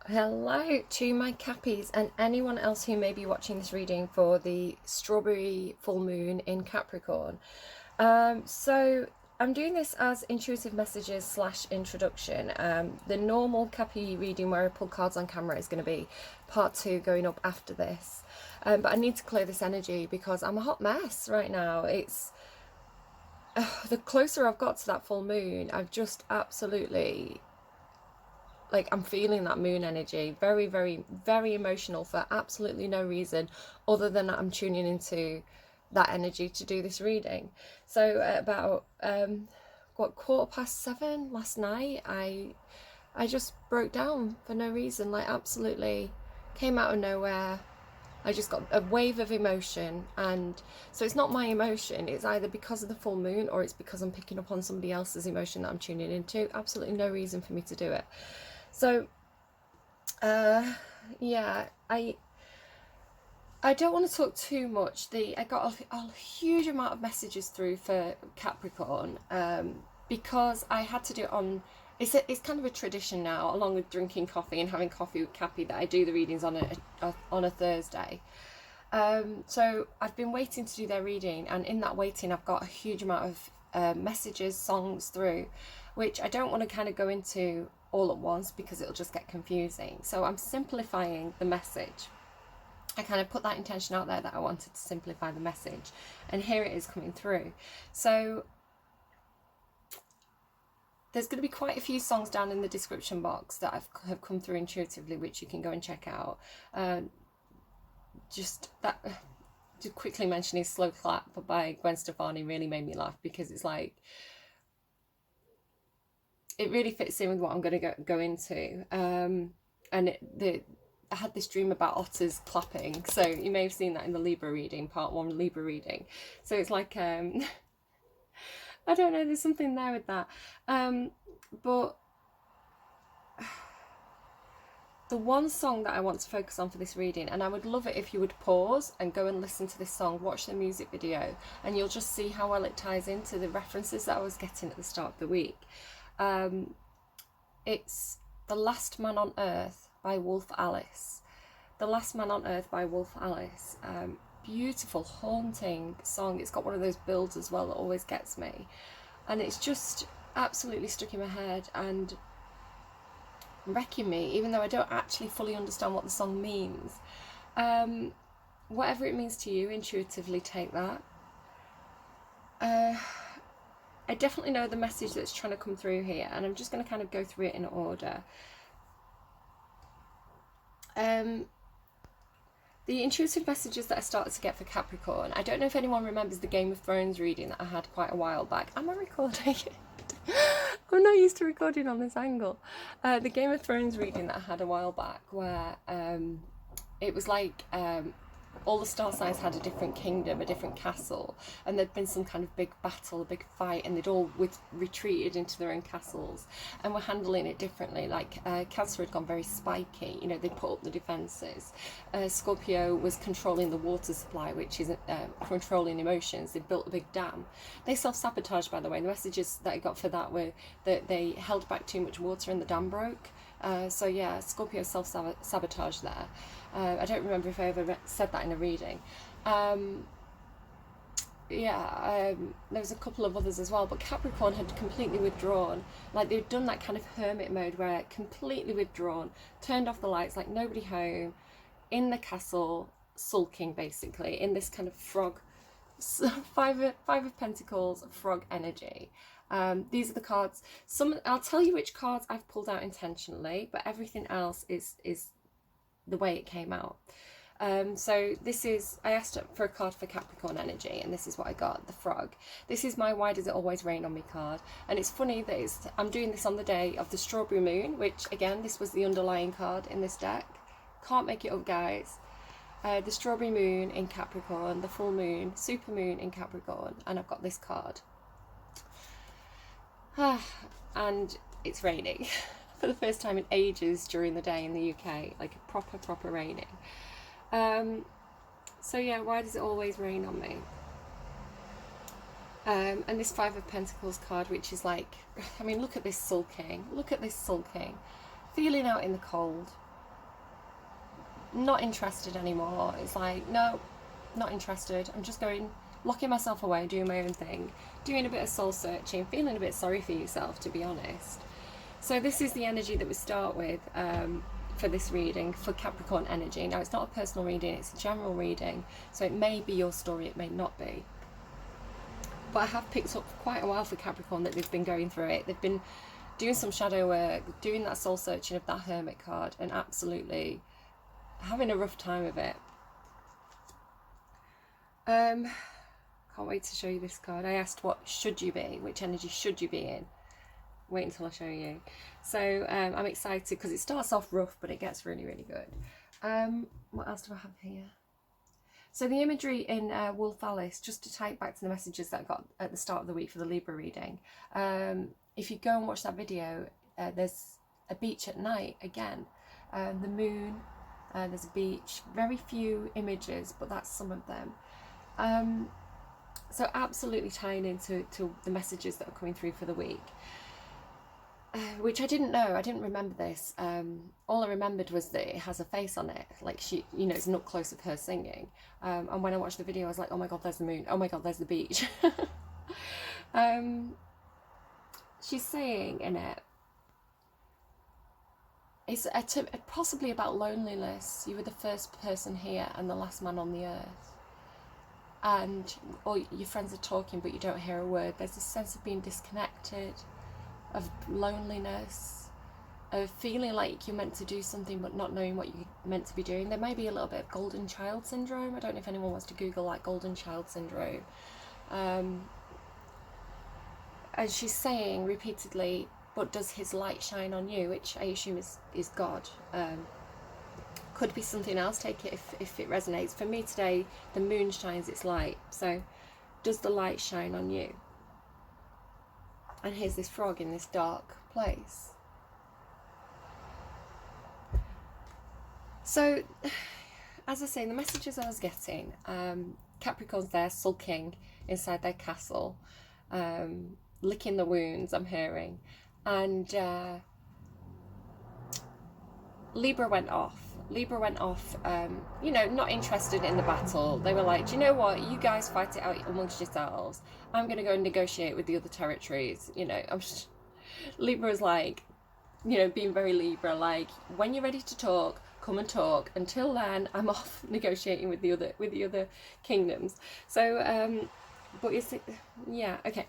Hello to my Cappies and anyone else who may be watching this reading for the strawberry full moon in Capricorn. So I'm doing this as intuitive messages slash introduction. The normal Cappy reading where I pull cards on camera is going to be part 2 going up after this. But I need to clear this energy because I'm a hot mess right now. It's the closer I've got to that full moon, I've just absolutely, like, I'm feeling that moon energy, very, very, very emotional for absolutely no reason other than I'm tuning into that energy to do this reading. So at about 7:15 last night, I just broke down for no reason, like absolutely came out of nowhere. I just got a wave of emotion, and so it's not my emotion, it's either because of the full moon or it's because I'm picking up on somebody else's emotion that I'm tuning into. Absolutely no reason for me to do it. So, yeah, I don't want to talk too much. I got a huge amount of messages through for Capricorn, because I had to do it on. It's kind of a tradition now, along with drinking coffee and having coffee with Cappy, that I do the readings on a Thursday. So I've been waiting to do their reading, and in that waiting, I've got a huge amount of messages, songs through, which I don't want to kind of go into all at once because it'll just get confusing. So I'm simplifying the message. I kind of put that intention out there that I wanted to simplify the message, and here it is coming through. So there's going to be quite a few songs down in the description box that have come through intuitively, which you can go and check out. Just that, to quickly mention, is Slow Clap by Gwen Stefani really made me laugh, because it's like, it really fits in with what I'm going to go into. And I had this dream about otters clapping, so you may have seen that in the Libra reading, part 1 Libra reading. So it's like, I don't know, there's something there with that. But the one song that I want to focus on for this reading, and I would love it if you would pause and go and listen to this song, watch the music video, and you'll just see how well it ties into the references that I was getting at the start of the week. It's The Last Man on Earth by Wolf Alice. The Last Man on Earth by Wolf Alice. Beautiful, haunting song. It's got one of those builds as well that always gets me. And it's just absolutely stuck in my head and wrecking me, even though I don't actually fully understand what the song means. Whatever it means to you, intuitively take that. I definitely know the message that's trying to come through here, and I'm just going to kind of go through it in order. The intuitive messages that I started to get for Capricorn, I don't know if anyone remembers the Game of Thrones reading that I had quite a while back. Am I recording? I'm not used to recording on this angle. The Game of Thrones reading that I had a while back, where it was like all the star signs had a different kingdom, a different castle, and there'd been some kind of big battle, a big fight, and they'd all retreated into their own castles and were handling it differently. Like Cancer had gone very spiky, you know, they'd put up the defences. Scorpio was controlling the water supply, which is controlling emotions. They built a big dam. They self-sabotaged, by the way. The messages that I got for that were that they held back too much water and the dam broke. So yeah, Scorpio self-sabotage there. I don't remember if I ever said that in a reading. There was a couple of others as well, but Capricorn had completely withdrawn. Like, they'd done that kind of hermit mode where completely withdrawn, turned off the lights, like nobody home, in the castle, sulking basically, in this kind of frog, five of Pentacles, frog energy. These are the cards. I'll tell you which cards I've pulled out intentionally, but everything else is the way it came out. So this is, I asked for a card for Capricorn energy, and this is what I got, the frog. This is my Why Does It Always Rain on Me card, and it's funny that I'm doing this on the day of the strawberry moon, which again, this was the underlying card in this deck. Can't make it up, guys. The strawberry moon in Capricorn, the full moon, super moon in Capricorn, and I've got this card. And it's raining for the first time in ages during the day in the UK, like a proper raining. So yeah, why does it always rain on me? And this Five of Pentacles card, which is like, I mean, look at this sulking, feeling out in the cold. not interested anymore. It's like, no, not interested. I'm just going, locking myself away, doing my own thing, doing a bit of soul searching, feeling a bit sorry for yourself, to be honest. So this is the energy that we start with for this reading, for Capricorn energy. Now, it's not a personal reading, it's a general reading, so it may be your story, it may not be. But I have picked up quite a while for Capricorn that they've been going through it. They've been doing some shadow work, doing that soul searching of that Hermit card, and absolutely having a rough time of it. Can't wait to show you this card. I asked what should you be, which energy should you be in. Wait until I show you. So I'm excited because it starts off rough, but it gets really, really good. What else do I have here? So the imagery in Wolf Alice, just to tie it back to the messages that I got at the start of the week for the Libra reading. If you go and watch that video, there's a beach at night again. The moon, there's a beach. Very few images, but that's some of them. So absolutely tying into the messages that are coming through for the week. Which I didn't know. I didn't remember this. All I remembered was that it has a face on it. Like, she, you know, it's an up close of her singing. And when I watched the video, I was like, oh my God, there's the moon. Oh my God, there's the beach. She's saying in it, it's possibly about loneliness. You were the first person here and the last man on the earth. And, or your friends are talking, but you don't hear a word. There's this sense of being disconnected, of loneliness, of feeling like you're meant to do something but not knowing what you're meant to be doing. There may be a little bit of golden child syndrome. I don't know if anyone wants to Google like golden child syndrome. And she's saying repeatedly, but does his light shine on you? Which I assume is God. Could be something else, take it if it resonates. For me today, the moon shines its light. So does the light shine on you? And here's this frog in this dark place. So, as I say, the messages I was getting, Capricorn's there sulking inside their castle, licking the wounds, I'm hearing. And Libra went off. Libra went off, you know, not interested in the battle. They were like, do you know what? You guys fight it out amongst yourselves. I'm going to go and negotiate with the other territories. You know, Libra's like, you know, being very Libra, like, when you're ready to talk, come and talk. Until then, I'm off negotiating with the other kingdoms. So, but you see, yeah, okay.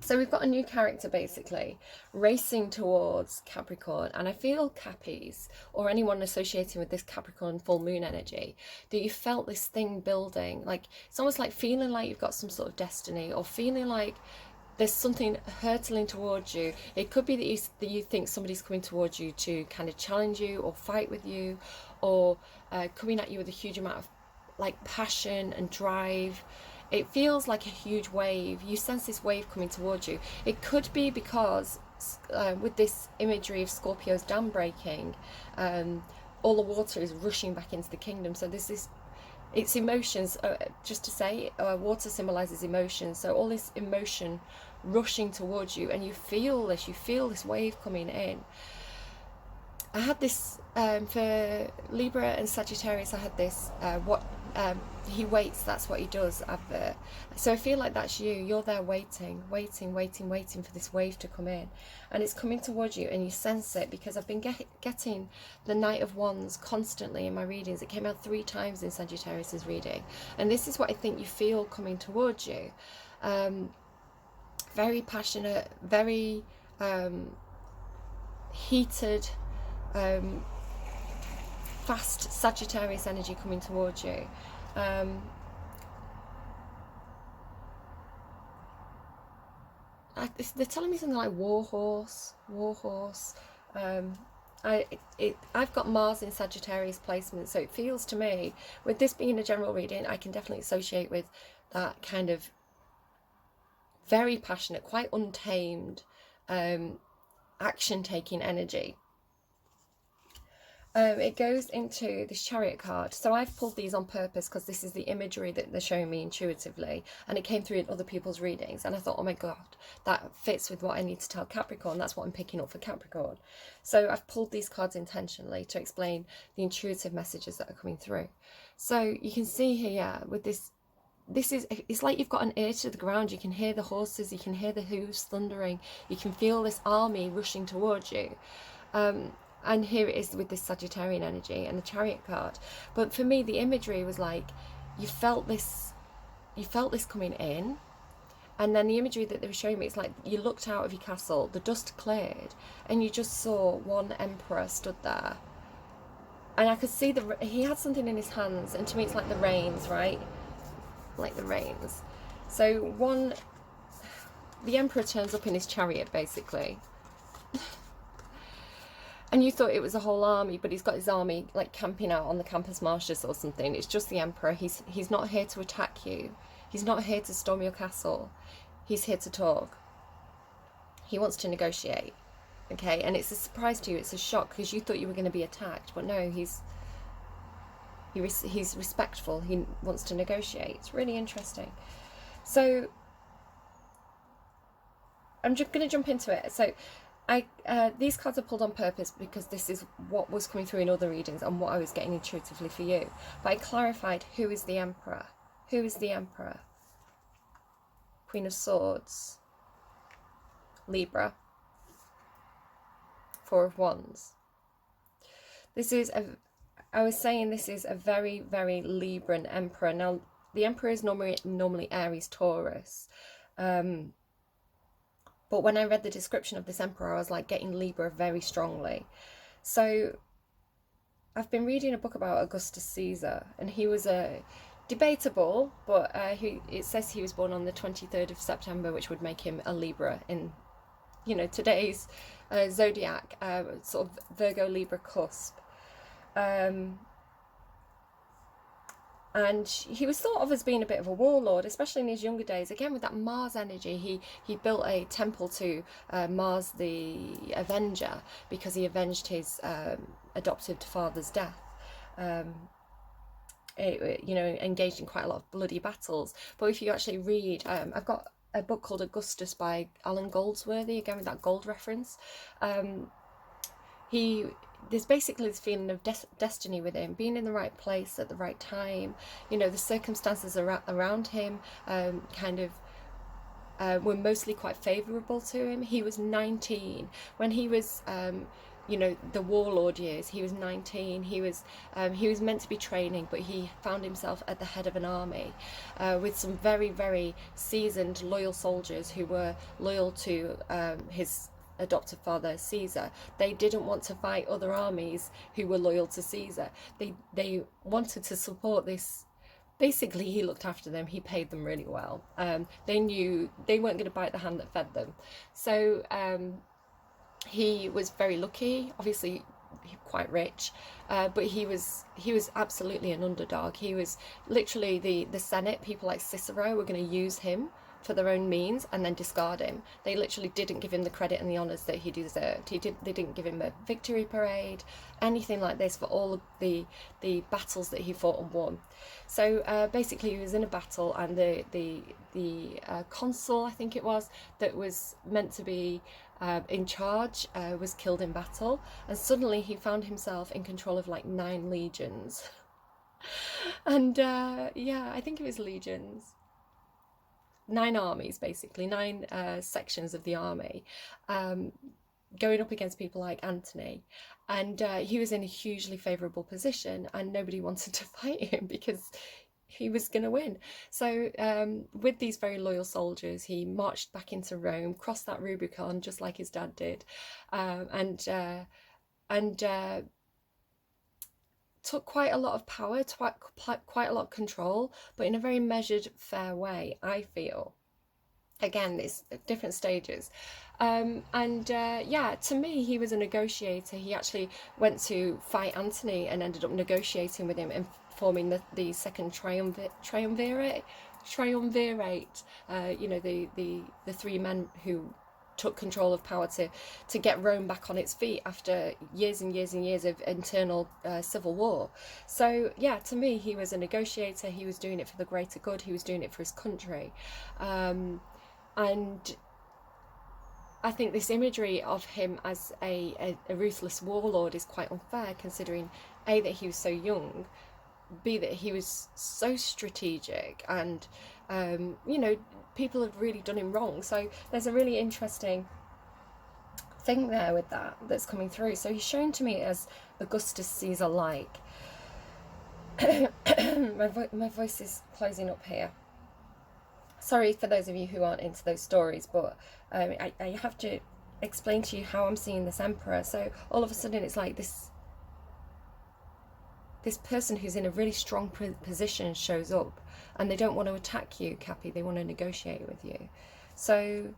So we've got a new character basically racing towards Capricorn, and I feel Cappies or anyone associating with this Capricorn full moon energy, that you felt this thing building. Like, it's almost like feeling like you've got some sort of destiny, or feeling like there's something hurtling towards you. It could be that you think somebody's coming towards you to kind of challenge you or fight with you, or coming at you with a huge amount of like passion and drive. It feels like a huge wave. You sense this wave coming towards you. It could be because with this imagery of Scorpio's dam breaking, all the water is rushing back into the kingdom. So there's this, it's emotions, just to say, water symbolises emotion. So all this emotion rushing towards you, and you feel this wave coming in. I had this, for Libra and Sagittarius, I had this, he waits, that's what he does advert. So I feel like that's you. You're there waiting for this wave to come in. And it's coming towards you, and you sense it, because I've been getting the Knight of Wands constantly in my readings. It came out 3 times in Sagittarius's reading. And this is what I think you feel coming towards you. Very passionate, very heated, fast Sagittarius energy coming towards you. They're telling me something like warhorse. I've got Mars in Sagittarius placement, so it feels to me, with this being a general reading, I can definitely associate with that kind of very passionate, quite untamed, action-taking energy. It goes into this Chariot card. So I've pulled these on purpose because this is the imagery that they're showing me intuitively, and it came through in other people's readings, and I thought, oh my god, that fits with what I need to tell Capricorn. That's what I'm picking up for Capricorn. So I've pulled these cards intentionally to explain the intuitive messages that are coming through. So you can see here with this it's like you've got an ear to the ground. You can hear the horses, you can hear the hooves thundering, you can feel this army rushing towards you. And here it is with this Sagittarian energy and the Chariot card. But for me, the imagery was like, you felt this coming in, and then the imagery that they were showing me, it's like you looked out of your castle, the dust cleared, and you just saw one emperor stood there. And I could see he had something in his hands, and to me it's like the reins, right? Like the reins. So the emperor turns up in his chariot, basically. And you thought it was a whole army, but he's got his army like camping out on the Campus Martius or something. It's just the emperor. He's not here to attack you. He's not here to storm your castle. He's here to talk. He wants to negotiate. Okay, and it's a surprise to you. It's a shock because you thought you were going to be attacked, but no, he's respectful. He wants to negotiate. It's really interesting. So I'm just going to jump into it. So these cards are pulled on purpose because this is what was coming through in other readings and what I was getting intuitively for you. But I clarified who is the Emperor. Who is the Emperor? Queen of Swords. Libra. Four of Wands. I was saying this is a very, very Libran Emperor. Now, the Emperor is normally Aries, Taurus. But when I read the description of this Emperor, I was like getting Libra very strongly. So I've been reading a book about Augustus Caesar, and he was debatable, but it says he was born on the 23rd of September, which would make him a Libra in, today's zodiac, sort of Virgo Libra cusp. And he was thought of as being a bit of a warlord, especially in his younger days. Again, with that Mars energy, he built a temple to Mars the Avenger because he avenged his adopted father's death. Engaged in quite a lot of bloody battles. But if you actually read, I've got a book called Augustus by Alan Goldsworthy, again with that gold reference. There's basically this feeling of destiny with him, being in the right place at the right time. The circumstances around him were mostly quite favourable to him. He was 19 when he was, the warlord years. He was 19. He was meant to be training, but he found himself at the head of an army with some very, very seasoned, loyal soldiers who were loyal to his adoptive father Caesar. They didn't want to fight other armies who were loyal to Caesar. They wanted to support this. Basically, he looked after them. He paid them really well. They knew they weren't going to bite the hand that fed them. So he was very lucky. Obviously, quite rich, but he was absolutely an underdog. He was literally the Senate. People like Cicero were going to use him for their own means and then discard him. They literally didn't give him the credit and the honours that he deserved. They didn't give him a victory parade, anything like this, for all of the battles that he fought and won. So basically he was in a battle, and the consul, I think it was, that was meant to be in charge was killed in battle, and suddenly he found himself in control of like 9 legions. And I think it was legions. 9 armies, basically 9 sections of the army, going up against people like Antony, and he was in a hugely favourable position, and nobody wanted to fight him because he was going to win. So with these very loyal soldiers, he marched back into Rome, crossed that Rubicon just like his dad did, and took quite a lot of power, quite a lot of control, but in a very measured, fair way, I feel. Again, it's different stages. To me, he was a negotiator. He actually went to fight Antony and ended up negotiating with him and forming the second triumvirate. The 3 men who took control of power to get Rome back on its feet after years and years and years of internal civil war. So yeah, to me, he was a negotiator. He was doing it for the greater good. He was doing it for his country. And I think this imagery of him as a ruthless warlord is quite unfair, considering A, that he was so young, B, that he was so strategic, and you know, people had really done him wrong. So there's a really interesting thing there with that's coming through. So he's shown to me as Augustus Caesar like. my voice is closing up here. Sorry for those of you who aren't into those stories, but I have to explain to you how I'm seeing this emperor. So all of a sudden it's like this person who's in a really strong position shows up, and they don't want to attack you, Cappy, they want to negotiate with you. So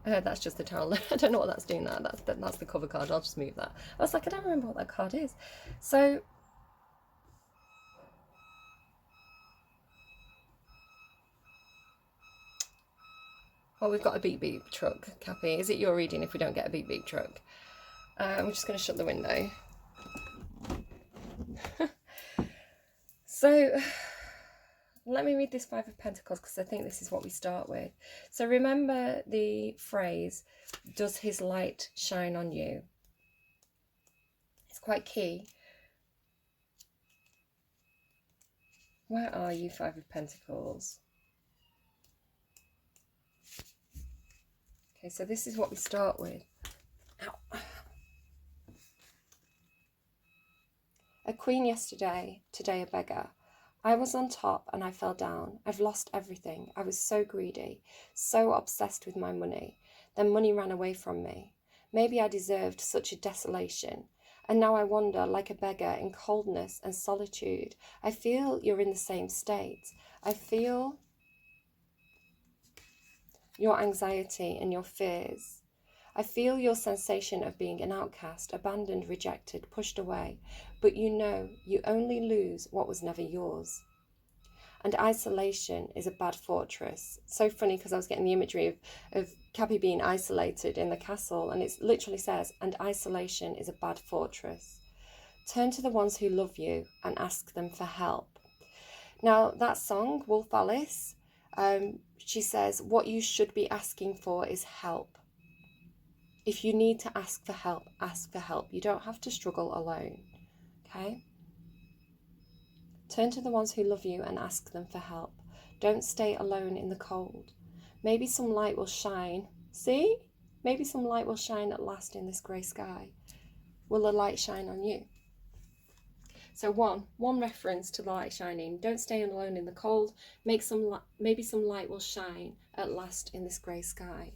that's just the tarot. I don't know what that's doing there. That's the cover card. I'll just move that. I was like, I don't remember what that card is. So well, we've got a beep beep truck, Cappy. Is it your reading if we don't get a beep beep truck? I'm just going to shut the window. So let me read this Five of Pentacles, because I think this is what we start with. So remember the phrase, does his light shine on you? It's quite key. Where are you, Five of Pentacles? Okay, so this is what we start with. Ow. A queen yesterday, today a beggar. I was on top and I fell down. I've lost everything. I was so greedy, so obsessed with my money. Then money ran away from me. Maybe I deserved such a desolation. And now I wander like a beggar in coldness and solitude. I feel you're in the same state. I feel your anxiety and your fears. I feel your sensation of being an outcast, abandoned, rejected, pushed away, but you know you only lose what was never yours. And isolation is a bad fortress. So funny, because I was getting the imagery of Cappy being isolated in the castle, and it literally says, and isolation is a bad fortress. Turn to the ones who love you and ask them for help. Now, that song, Wolf Alice, she says, what you should be asking for is help. If you need to ask for help, ask for help. You don't have to struggle alone, okay? Turn to the ones who love you and ask them for help. Don't stay alone in the cold. Maybe some light will shine. See? Maybe some light will shine at last in this grey sky. Will the light shine on you? So one reference to the light shining. Don't stay alone in the cold. Maybe some light will shine at last in this grey sky.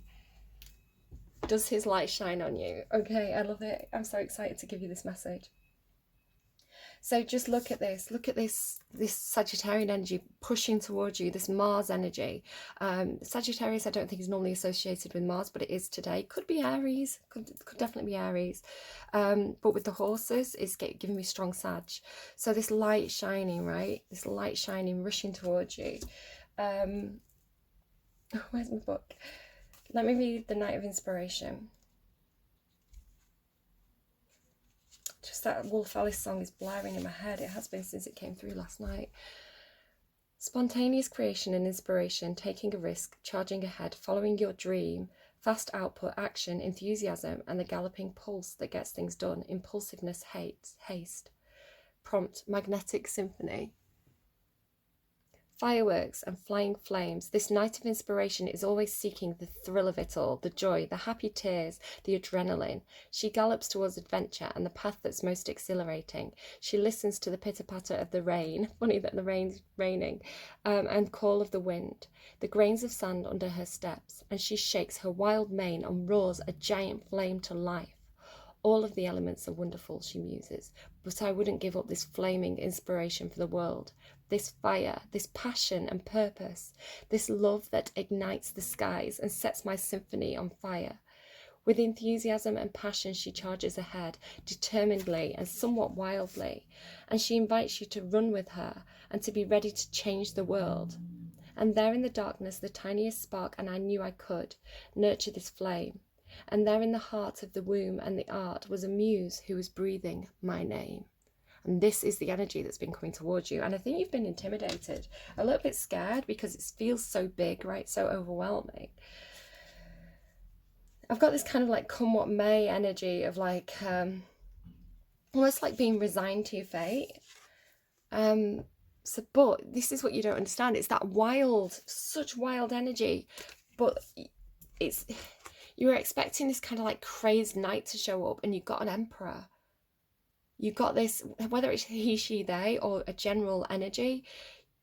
Does his light shine on you? Okay, I love it. I'm so excited to give you this message. So just look at this. Look at this Sagittarian energy pushing towards you, this Mars energy. Sagittarius, I don't think is normally associated with Mars, but it is today. Could be Aries. Could definitely be Aries. But with the horses, it's giving me strong Sag. So this light shining, right? This light shining, rushing towards you. Where's my book? Let me read the Night of Inspiration. Just that Wolf Alice song is blaring in my head. It has been since it came through last night. Spontaneous creation and inspiration, taking a risk, charging ahead, following your dream, fast output, action, enthusiasm, and the galloping pulse that gets things done. Impulsiveness, haste. Prompt, magnetic symphony. Fireworks and flying flames. This night of inspiration is always seeking the thrill of it all, the joy, the happy tears, the adrenaline. She gallops towards adventure and the path that's most exhilarating. She listens to the pitter-patter of the rain, funny that the rain's raining, and call of the wind, the grains of sand under her steps, and she shakes her wild mane and roars a giant flame to life. All of the elements are wonderful, she muses, but I wouldn't give up this flaming inspiration for the world. This fire, this passion and purpose, this love that ignites the skies and sets my symphony on fire. With enthusiasm and passion, she charges ahead, determinedly and somewhat wildly, and she invites you to run with her and to be ready to change the world. And there in the darkness, the tiniest spark, and I knew I could nurture this flame. And there in the heart of the womb and the art was a muse who was breathing my name. And this is the energy that's been coming towards you. And I think you've been intimidated, a little bit scared, because it feels so big, right? So overwhelming. I've got this kind of like come what may energy of like, almost like being resigned to your fate. But this is what you don't understand. It's that wild, such wild energy. But you were expecting this kind of like crazed knight to show up, and you've got an emperor. You've got this, whether it's he, she, they, or a general energy,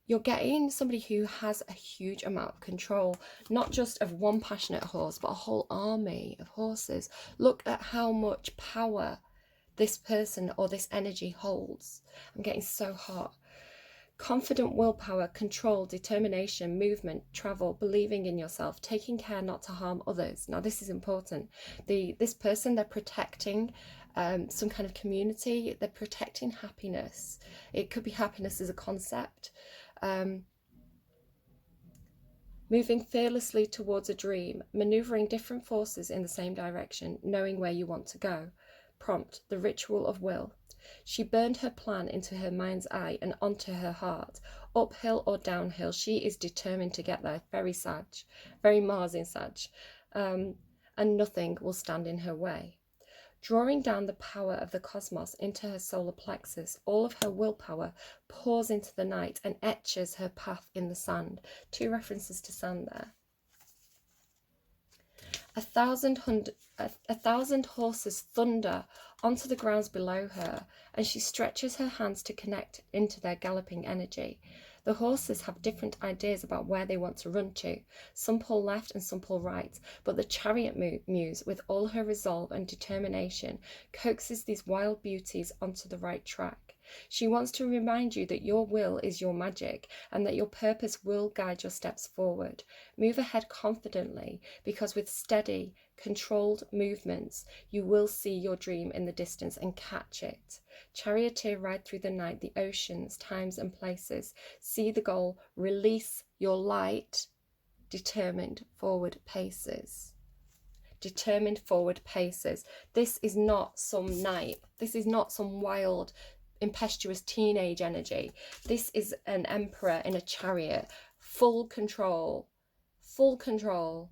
you're getting somebody who has a huge amount of control, not just of one passionate horse, but a whole army of horses. Look at how much power this person or this energy holds. I'm getting so hot. Confident willpower, control, determination, movement, travel, believing in yourself, taking care not to harm others. Now this is important. This person, they're protecting some kind of community. They're protecting happiness. It could be happiness as a concept. Moving fearlessly towards a dream, maneuvering different forces in the same direction, knowing where you want to go. Prompt, the ritual of will. She burned her plan into her mind's eye and onto her heart. Uphill or downhill, she is determined to get there. Very Sag, very Mars in Sag. And nothing will stand in her way. Drawing down the power of the cosmos into her solar plexus, all of her willpower pours into the night and etches her path in the sand. 2 references to sand there. A thousand horses thunder onto the grounds below her, and she stretches her hands to connect into their galloping energy. The horses have different ideas about where they want to run to. Some pull left and some pull right, but the chariot muse, with all her resolve and determination, coaxes these wild beauties onto the right track. She wants to remind you that your will is your magic and that your purpose will guide your steps forward. Move ahead confidently, because with steady, controlled movements, you will see your dream in the distance and catch it. Charioteer, ride through the night, the oceans, times and places. See the goal, release your light, determined forward paces. Determined forward paces. This is not some knight. This is not some wild, impetuous teenage energy. This is an emperor in a chariot. Full control. Full control.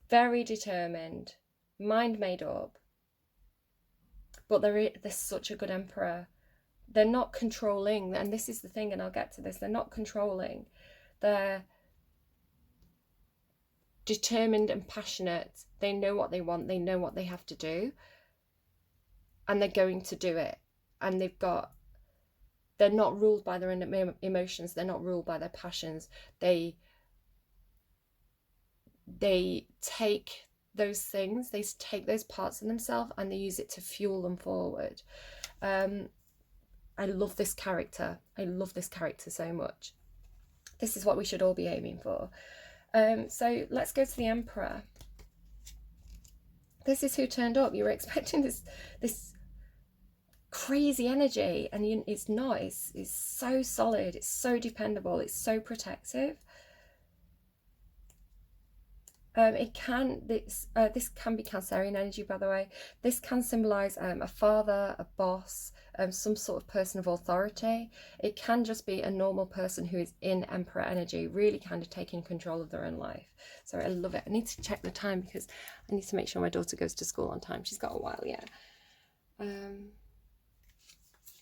Very determined. Mind made up. But they're such a good emperor. They're not controlling, and this is the thing, and I'll get to this. They're not controlling. They're determined and passionate. They know what they want. They know what they have to do. And they're going to do it. And they're not ruled by their emotions. They're not ruled by their passions. They take those things, they take those parts of themselves and they use it to fuel them forward. I love this character. I love this character so much. This is what we should all be aiming for. So let's go to the Emperor. This is who turned up. You were expecting this crazy energy, and it's not. It's so solid. It's so dependable. It's so protective. This can be Cancerian energy, by the way. This can symbolize a father, a boss, some sort of person of authority. It can just be a normal person who is in Emperor energy, really kind of taking control of their own life. So I love it. I need to check the time because I need to make sure my daughter goes to school on time. She's got a while yet.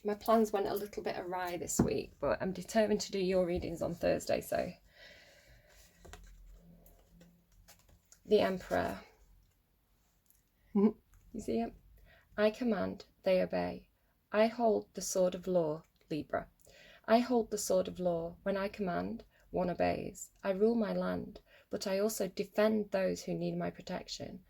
My plans went a little bit awry this week, but I'm determined to do your readings on Thursday, so... The Emperor. You see it? I command, they obey. I hold the sword of law, Libra. I hold the sword of law. When I command, one obeys. I rule my land, but I also defend those who need my protection.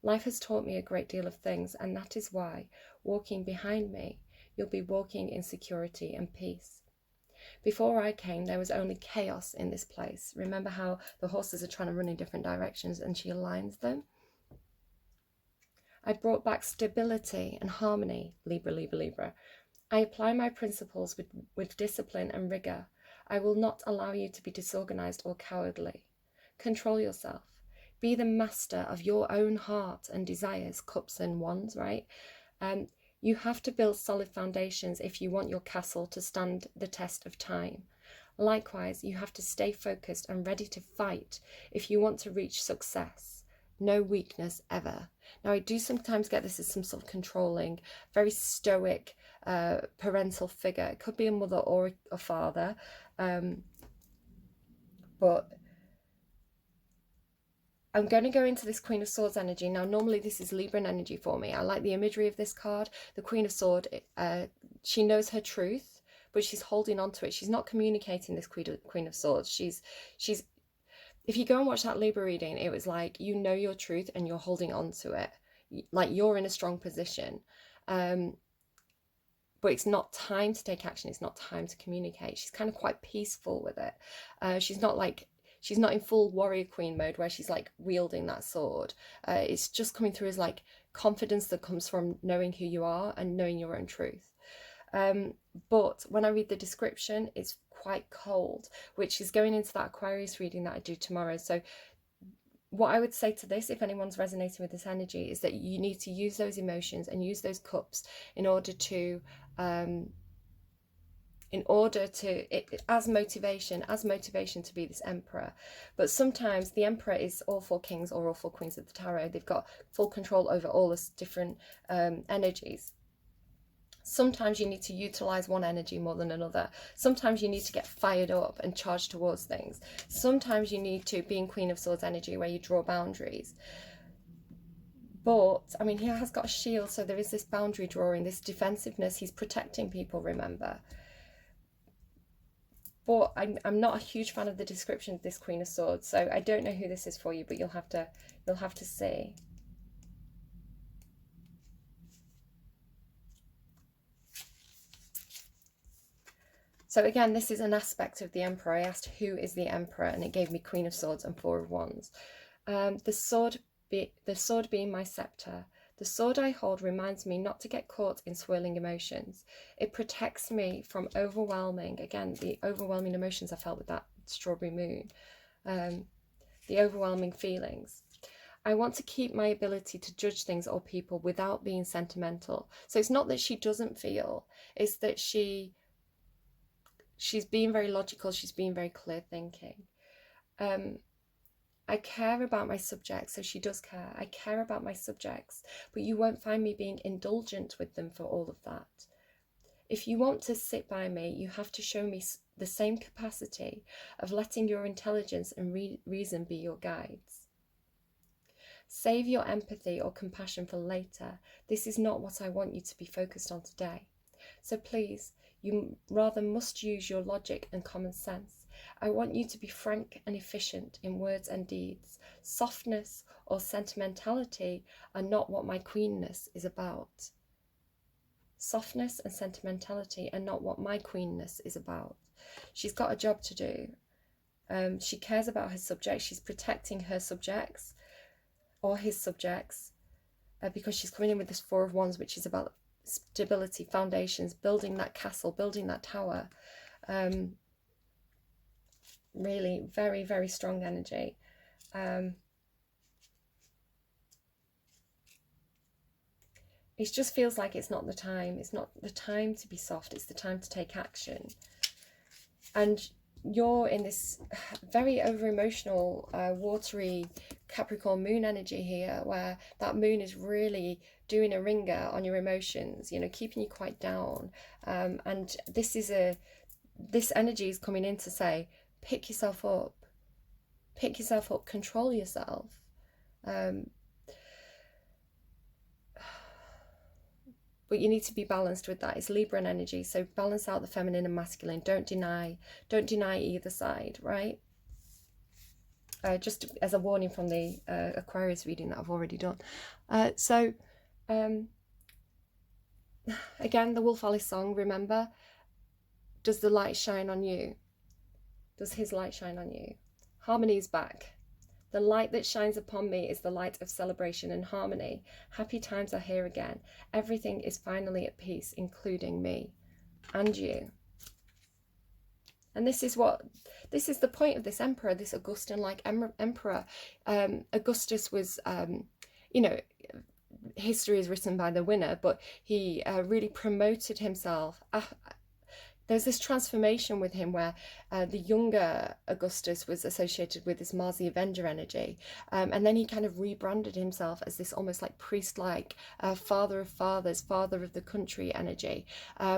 Life has taught me a great deal of things, and that is why, walking behind me, you'll be walking in security and peace. Before I came, there was only chaos in this place. Remember how the horses are trying to run in different directions and she aligns them? I brought back stability and harmony, Libra, Libra, Libra. I apply my principles with discipline and rigour. I will not allow you to be disorganised or cowardly. Control yourself. Be the master of your own heart and desires, cups and wands, right? You have to build solid foundations if you want your castle to stand the test of time. Likewise, you have to stay focused and ready to fight if you want to reach success. No weakness ever. Now, I do sometimes get this as some sort of controlling, very stoic parental figure. It could be a mother or a father, but I'm going to go into this Queen of Swords energy. Now, normally this is Libran energy for me. I like the imagery of this card. The Queen of Swords, she knows her truth, but she's holding on to it. She's not communicating this Queen of Swords. She's. If you go and watch that Libra reading, it was like, you know your truth and you're holding on to it. Like, you're in a strong position. But it's not time to take action. It's not time to communicate. She's kind of quite peaceful with it. She's not in full warrior queen mode where she's like wielding that sword. It's just coming through as like confidence that comes from knowing who you are and knowing your own truth. But when I read the description, it's quite cold, which is going into that Aquarius reading that I do tomorrow. So what I would say to this, if anyone's resonating with this energy, is that you need to use those emotions and use those cups in order to as motivation to be this emperor. But sometimes the emperor is all four kings or all four queens of the tarot. They've got full control over all the different energies. Sometimes you need to utilize one energy more than another. Sometimes you need to get fired up and charge towards things. Sometimes you need to be in Queen of Swords energy where you draw boundaries. But, I mean, he has got a shield, so there is this boundary drawing, this defensiveness. He's protecting people, remember. But I'm not a huge fan of the description of this Queen of Swords, so I don't know who this is for you, but you'll have to see. So again, this is an aspect of the Emperor. I asked who is the Emperor, and it gave me Queen of Swords and Four of Wands. The sword being my scepter. The sword I hold reminds me not to get caught in swirling emotions. It protects me from overwhelming, again, the overwhelming emotions I felt with that strawberry moon, the overwhelming feelings. I want to keep my ability to judge things or people without being sentimental. So it's not that she doesn't feel, it's that she's being very logical, she's being very clear thinking. I care about my subjects, so she does care. I care about my subjects, but you won't find me being indulgent with them for all of that. If you want to sit by me, you have to show me the same capacity of letting your intelligence and reason be your guides. Save your empathy or compassion for later. This is not what I want you to be focused on today. So please, you rather must use your logic and common sense. I want you to be frank and efficient in words and deeds. Softness or sentimentality are not what my queenness is about. Softness and sentimentality are not what my queenness is about. She's got a job to do. She cares about her subjects. She's protecting her subjects or his subjects because she's coming in with this Four of Wands, which is about stability, foundations, building that castle, building that tower. Really very, very strong energy. It just feels like it's not the time. It's not the time to be soft. It's the time to take action. And you're in this very over-emotional, watery Capricorn moon energy here, where that moon is really doing a ringer on your emotions, you know, keeping you quite down. And this energy is coming in to say, pick yourself up, control yourself. But you need to be balanced with that. It's Libran energy, so balance out the feminine and masculine. Don't deny either side, right? Just as a warning from the Aquarius reading that I've already done. Again, the Wolf Alice song, remember, does the light shine on you? Does his light shine on you? Harmony is back. The light that shines upon me is the light of celebration and harmony. Happy times are here again. Everything is finally at peace, including me and you. And this is the point of this emperor, this Augustan-like emperor. Augustus was, you know, history is written by the winner, but he really promoted himself. There's this transformation with him where the younger Augustus was associated with this Mars the Avenger energy, and then he kind of rebranded himself as this almost like priest-like father of fathers, father of the country energy,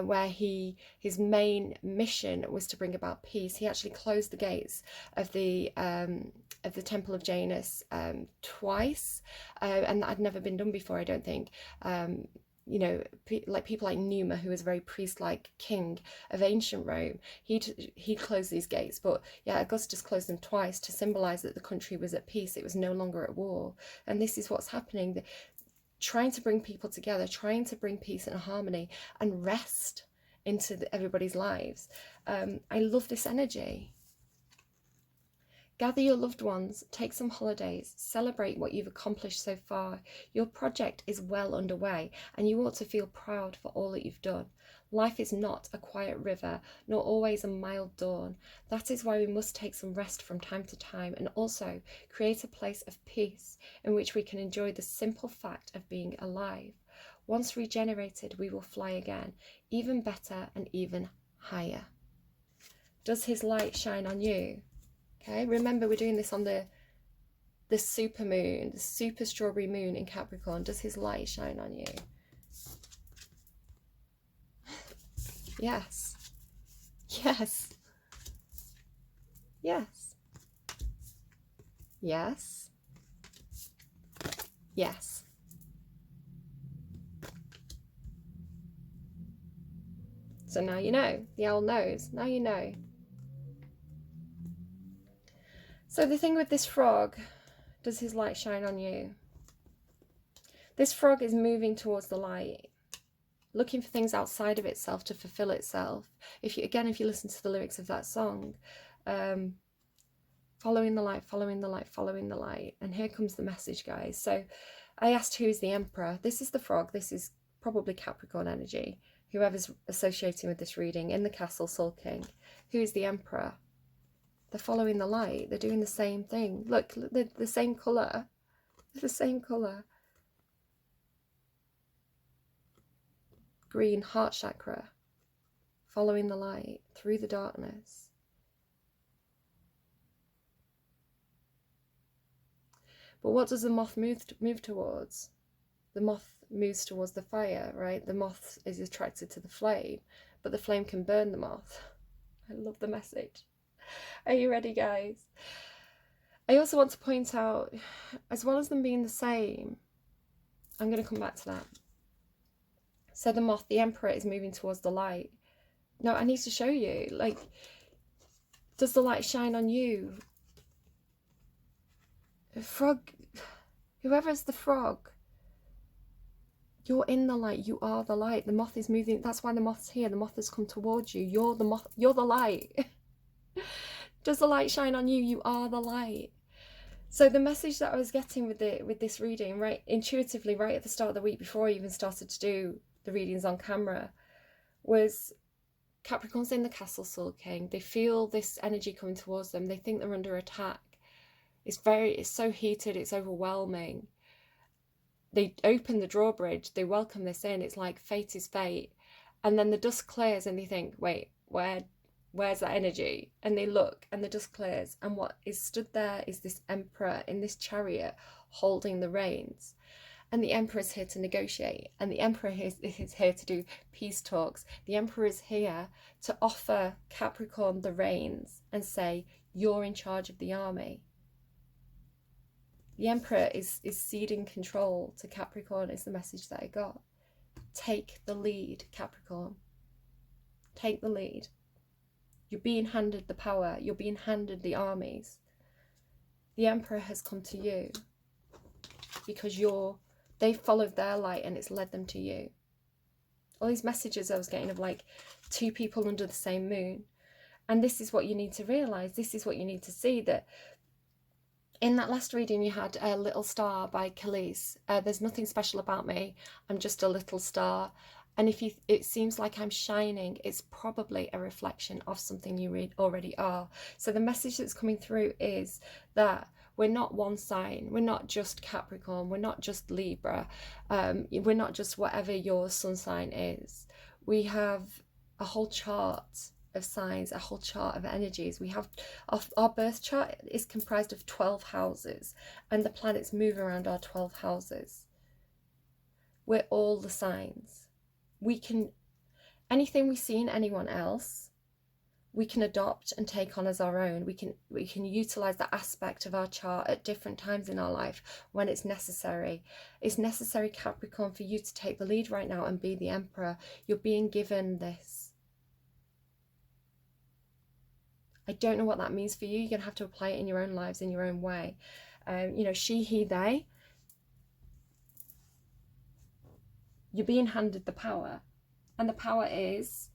where his main mission was to bring about peace. He actually closed the gates of the Temple of Janus twice, and that had never been done before, I don't think. You know, like people like Numa, who was a very priest-like king of ancient Rome, he closed these gates. But yeah, Augustus closed them twice to symbolize that the country was at peace. It was no longer at war. And this is what's happening. Trying to bring people together, trying to bring peace and harmony and rest into everybody's lives. I love this energy. Gather your loved ones, take some holidays, celebrate what you've accomplished so far. Your project is well underway and you ought to feel proud for all that you've done. Life is not a quiet river, nor always a mild dawn. That is why we must take some rest from time to time and also create a place of peace in which we can enjoy the simple fact of being alive. Once regenerated, we will fly again, even better and even higher. Does his light shine on you? Okay, remember we're doing this on the super moon, the super strawberry moon in Capricorn. Does his light shine on you? Yes. Yes. Yes. Yes. Yes. So now you know. The owl knows. Now you know. So the thing with this frog, does his light shine on you? This frog is moving towards the light, looking for things outside of itself to fulfill itself. If you listen to the lyrics of that song, following the light, following the light, following the light. And here comes the message, guys. So I asked, who is the emperor? This is the frog. This is probably Capricorn energy. Whoever's associating with this reading, in the castle sulking. Who is the emperor? They're following the light. They're doing the same thing. Look, they're the same colour. They're the same colour. Green, heart chakra. Following the light through the darkness. But what does the moth move towards? The moth moves towards the fire, right? The moth is attracted to the flame, but the flame can burn the moth. I love the message. Are you ready, guys? I also want to point out, as well as them being the same, I'm going to come back to that. So the moth, the emperor, is moving towards the light. No, I need to show you. Like, does the light shine on you? Frog, whoever's the frog, you're in the light. You are the light. The moth is moving. That's why the moth's here. The moth has come towards you. You're the moth. You're the light. Does the light shine on you? You are the light. So the message that I was getting with this reading, right, intuitively, right at the start of the week, before I even started to do the readings on camera, was Capricorn's in the castle sulking. They feel this energy coming towards them. They think they're under attack. It's so heated. It's overwhelming. They open the drawbridge. They welcome this in. It's like fate is fate. And then the dust clears and they think, wait, where's that energy? And they look and the dust clears, and what is stood there is this emperor in this chariot holding the reins. And the emperor is here to negotiate, and the emperor is here to do peace talks. The emperor is here to offer Capricorn the reins and say, you're in charge of the army. The emperor is ceding control to Capricorn, is the message that I got. Take the lead, Capricorn. Take the lead. You're being handed the power. You're being handed the armies. The emperor has come to you because they've followed their light and it's led them to you. All these messages I was getting of like two people under the same moon. And this is what you need to realise. This is what you need to see, that in that last reading you had a Little Star by Khalees. There's nothing special about me. I'm just a little star. And if it seems like I'm shining, it's probably a reflection of something you already are. So the message that's coming through is that we're not one sign. We're not just Capricorn. We're not just Libra. We're not just whatever your sun sign is. We have a whole chart of signs, a whole chart of energies. We have our birth chart is comprised of 12 houses, and the planets move around our 12 houses. We're all the signs. We can, anything we see in anyone else, we can adopt and take on as our own. We can utilize that aspect of our chart at different times in our life when it's necessary. It's necessary, Capricorn, for you to take the lead right now and be the emperor. You're being given this. I don't know what that means for you. You're going to have to apply it in your own lives in your own way. You know, she, he, they. You're being handed the power, and the power is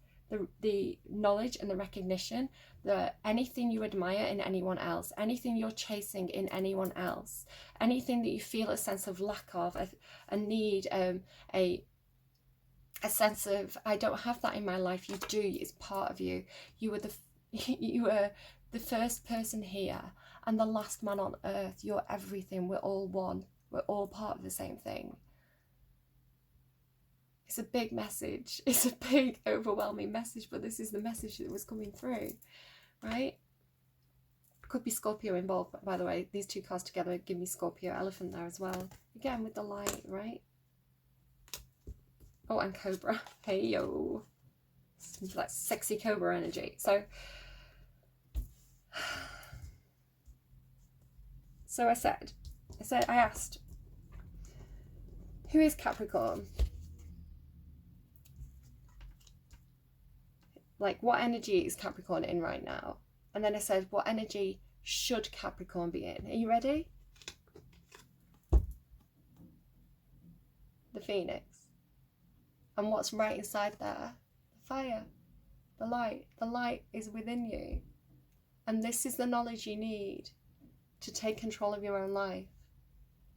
the knowledge and the recognition that anything you admire in anyone else, anything you're chasing in anyone else, anything that you feel a sense of lack of, a need, a sense of, I don't have that in my life. You do. It's part of you. You were the first person here and the last man on earth. You're everything. We're all one. We're all part of the same thing. It's a big message. It's a big, overwhelming message, but this is the message that was coming through, right? Could be Scorpio involved, by the way. These two cards together give me Scorpio elephant there as well. Again, with the light, right? Oh, and Cobra. Hey, yo. That sexy Cobra energy. So I asked, who is Capricorn? Like, what energy is Capricorn in right now? And then I said, what energy should Capricorn be in? Are you ready? The Phoenix. And what's right inside there? The fire, the light. The light is within you. And this is the knowledge you need to take control of your own life.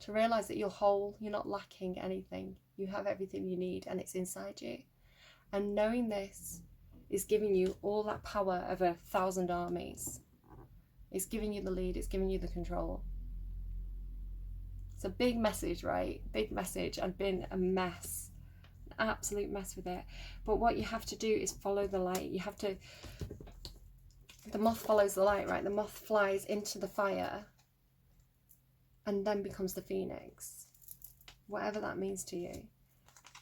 To realize that you're whole, you're not lacking anything. You have everything you need and it's inside you. And knowing this is giving you all that power of 1,000 armies. It's giving you the lead, it's giving you the control. It's a big message, right? Big message. I've been a mess, an absolute mess with it. But what you have to do is follow the light. You have to, the moth follows the light, right? The moth flies into the fire and then becomes the phoenix. Whatever that means to you.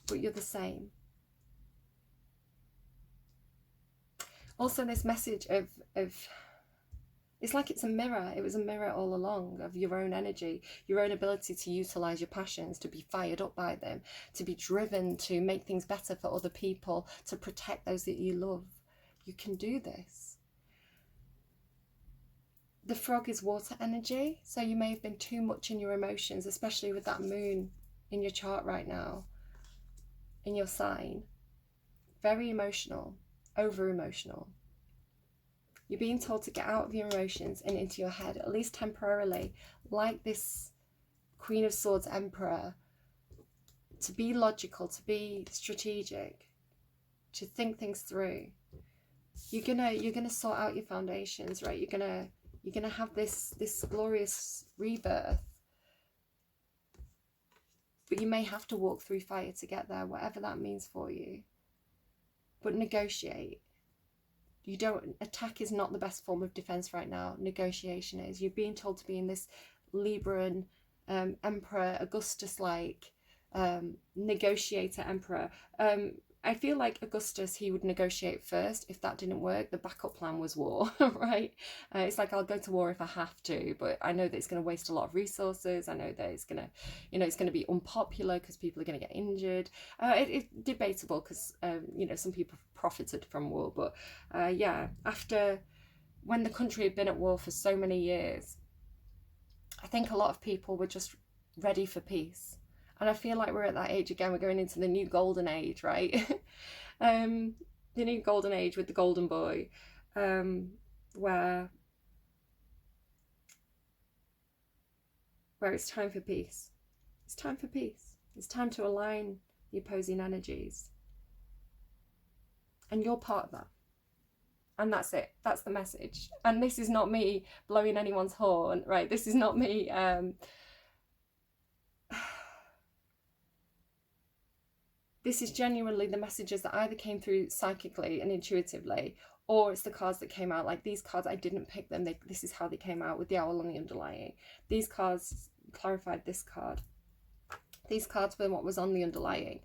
But you're the same. Also, this message of it's like it's a mirror. It was a mirror all along of your own energy, your own ability to utilize your passions, to be fired up by them, to be driven to make things better for other people, to protect those that you love. You can do this. The frog is water energy, so you may have been too much in your emotions, especially with that moon in your chart right now, in your sign. Very emotional. Over emotional. You're being told to get out of your emotions and into your head, at least temporarily, like this Queen of Swords Emperor, to be logical, to be strategic, to think things through. You're gonna sort out your foundations, right? You're gonna have this glorious rebirth. But you may have to walk through fire to get there, whatever that means for you. But negotiate. Attack is not the best form of defense right now. Negotiation is. You're being told to be in this Libran Emperor, Augustus-like negotiator Emperor. I feel like Augustus, he would negotiate first. If that didn't work, the backup plan was war, right? It's like, I'll go to war if I have to, but I know that it's going to waste a lot of resources. I know that it's going to, it's going to be unpopular because people are going to get injured. It's debatable because, some people profited from war. But yeah, when the country had been at war for so many years, I think a lot of people were just ready for peace. And I feel like we're at that age again. We're going into the new golden age, right? The new golden age with the golden boy, where it's time for peace. It's time for peace. It's time to align the opposing energies. and you're part of that. And that's it. That's the message. And this is not me blowing anyone's horn, right? This is not me this is genuinely the messages that either came through psychically and intuitively, or it's the cards that came out. Like these cards, I didn't pick them. This is how they came out with the owl on the underlying. These cards clarified this card. These cards were what was on the underlying.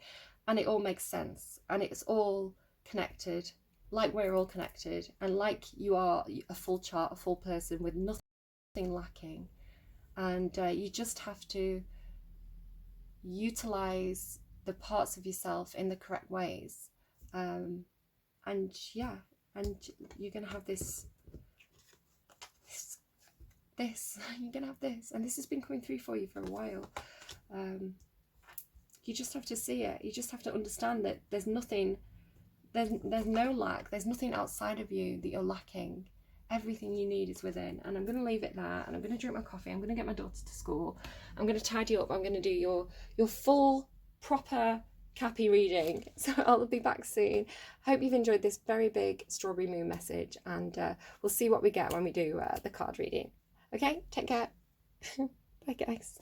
And it all makes sense. And it's all connected, like we're all connected. And like you are a full chart, a full person with nothing lacking. And you just have to utilize the parts of yourself in the correct ways, and yeah, and you're gonna have this you're gonna have this, and this has been coming through for you for a while. You just have to see it. You just have to understand that there's nothing, there's no lack, there's nothing outside of you that you're lacking. Everything you need is within. And I'm going to leave it there, and I'm going to drink my coffee. I'm going to get my daughter to school. I'm going to tidy up. I'm going to do your full proper Cappy reading. So I'll be back soon. Hope you've enjoyed this very big strawberry moon message, and we'll see what we get when we do the card reading. Okay, take care. Bye guys.